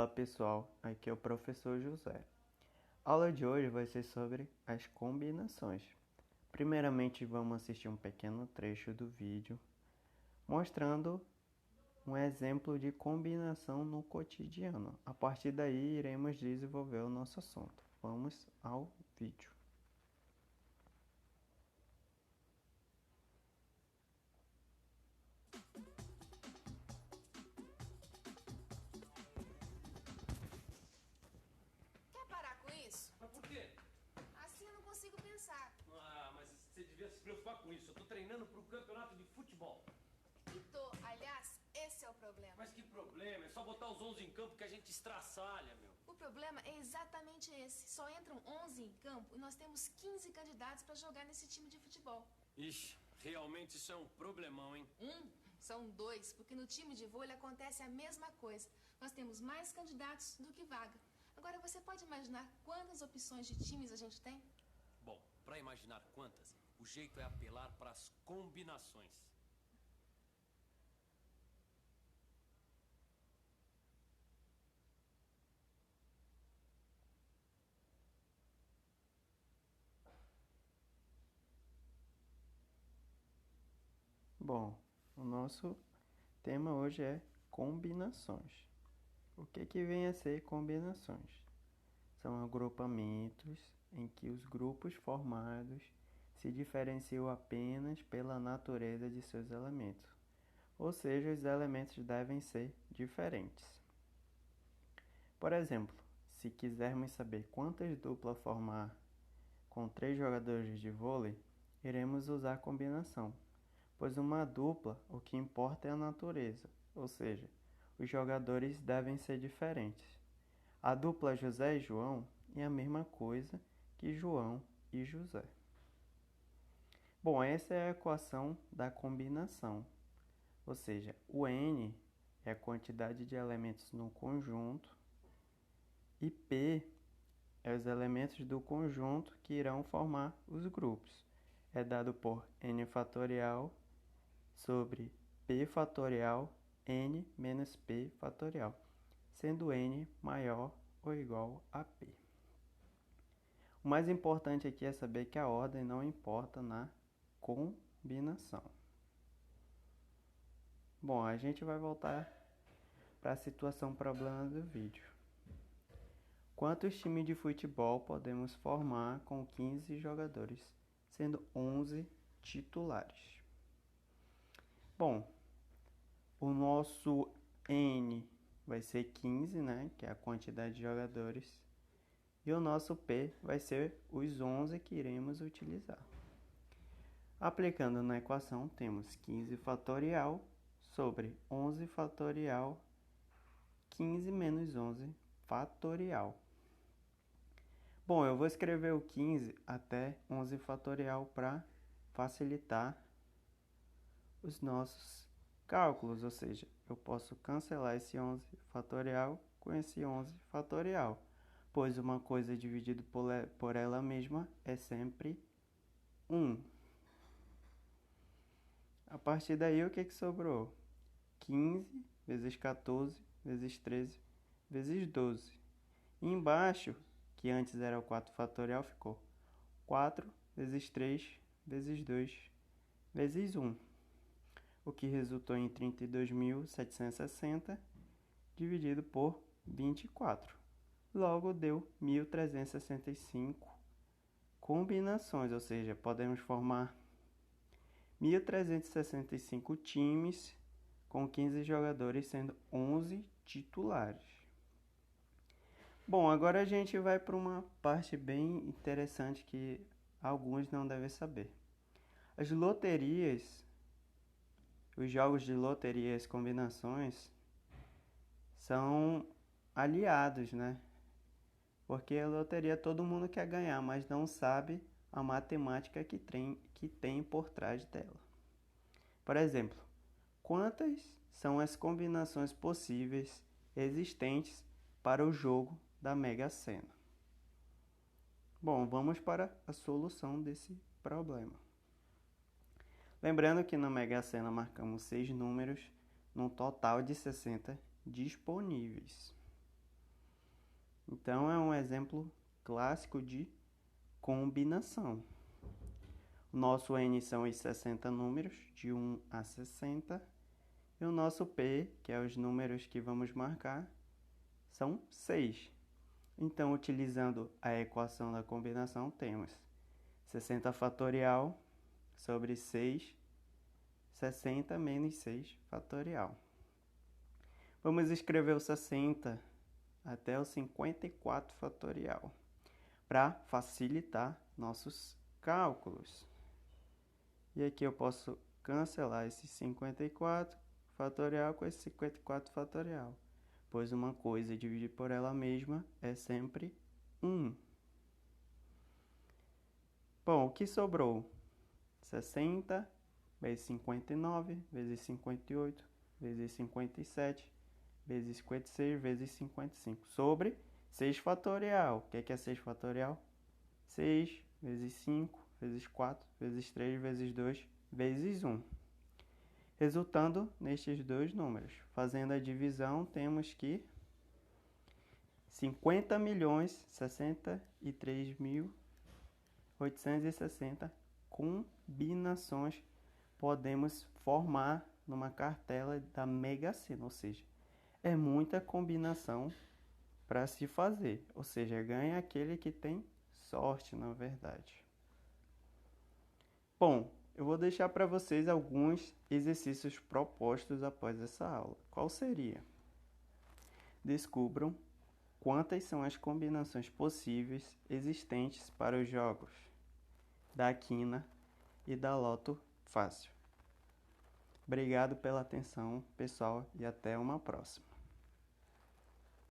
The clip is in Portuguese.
Olá pessoal, aqui é o professor José. A aula de hoje vai ser sobre as combinações. Primeiramente vamos assistir um pequeno trecho do vídeo mostrando um exemplo de combinação no cotidiano. A partir daí iremos desenvolver o nosso assunto. Vamos ao vídeo. Quer parar com isso? Mas por quê? Assim eu não consigo pensar. Mas você devia se preocupar com isso. Eu tô treinando pro campeonato de futebol. Aliás, esse é o problema. Mas que problema? É só botar os 11 em campo que a gente estraçalha, meu. O problema é exatamente esse. Só entram 11 em campo e nós temos 15 candidatos para jogar nesse time de futebol. Ixi, realmente isso é um problemão, hein? São dois, porque no time de vôlei acontece a mesma coisa. Nós temos mais candidatos do que vaga. Agora, você pode imaginar quantas opções de times a gente tem? Bom, pra imaginar quantas, o jeito é apelar para as combinações. Bom, o nosso tema hoje é combinações. O que vem a ser combinações? São agrupamentos em que os grupos formados se diferenciam apenas pela natureza de seus elementos, ou seja, os elementos devem ser diferentes. Por exemplo, se quisermos saber quantas duplas formar com 3 jogadores de vôlei, iremos usar combinação, pois uma dupla o que importa é a natureza, ou seja, os jogadores devem ser diferentes. A dupla José e João é a mesma coisa que João e José. Bom, essa é a equação da combinação, ou seja, o N é a quantidade de elementos no conjunto e P é os elementos do conjunto que irão formar os grupos. É dado por N fatorial sobre P fatorial N menos P fatorial, sendo N maior ou igual a P. O mais importante aqui é saber que a ordem não importa na combinação. Bom, a gente vai voltar para a situação problema do vídeo. Quantos times de futebol podemos formar com 15 jogadores, sendo 11 titulares? Bom, o nosso N vai ser 15, né, que é a quantidade de jogadores, e o nosso P vai ser os 11 que iremos utilizar. Aplicando na equação, temos 15 fatorial sobre 11 fatorial, 15 menos 11 fatorial. Bom, eu vou escrever o 15 até 11 fatorial para facilitar os nossos cálculos, ou seja, eu posso cancelar esse 11 fatorial com esse 11 fatorial, pois uma coisa dividida por ela mesma é sempre 1. A partir daí, o que sobrou? 15 vezes 14 vezes 13 vezes 12. E embaixo, que antes era o 4 fatorial, ficou 4 vezes 3 vezes 2 vezes 1, o que resultou em 32.760 dividido por 24. Logo, deu 1.365 combinações, ou seja, podemos formar 1.365 times com 15 jogadores, sendo 11 titulares. Bom, agora a gente vai para uma parte bem interessante que alguns não devem saber. As loterias, os jogos de loteria e as combinações são aliados, né? Porque a loteria todo mundo quer ganhar, mas não sabe a matemática que tem por trás dela. Por exemplo, quantas são as combinações possíveis existentes para o jogo da Mega Sena? Bom, vamos para a solução desse problema. Lembrando que na Mega Sena marcamos 6 números, num total de 60 disponíveis. Então, é um exemplo clássico de combinação. O nosso N são os 60 números, de 1 a 60. E o nosso P, que é os números que vamos marcar, são 6. Então, utilizando a equação da combinação, temos 60 fatorial sobre 6, 60 menos 6 fatorial. Vamos escrever o 60 até o 54 fatorial, para facilitar nossos cálculos. E aqui eu posso cancelar esse 54 fatorial com esse 54 fatorial, pois uma coisa dividida por ela mesma é sempre 1. Bom, o que sobrou? 60 vezes 59, vezes 58, vezes 57, vezes 56, vezes 55, sobre 6 fatorial. O que é 6 fatorial? 6 vezes 5, vezes 4, vezes 3, vezes 2, vezes 1. Resultando nestes dois números. Fazendo a divisão, temos que 50.063.860 combinações podemos formar numa cartela da Mega Sena, ou seja, é muita combinação para se fazer, ou seja, ganha aquele que tem sorte, na verdade. Bom, eu vou deixar para vocês alguns exercícios propostos após essa aula. Qual seria? Descubram quantas são as combinações possíveis existentes para os jogos da Quina e da Loto Fácil. Obrigado pela atenção, pessoal, e até uma próxima.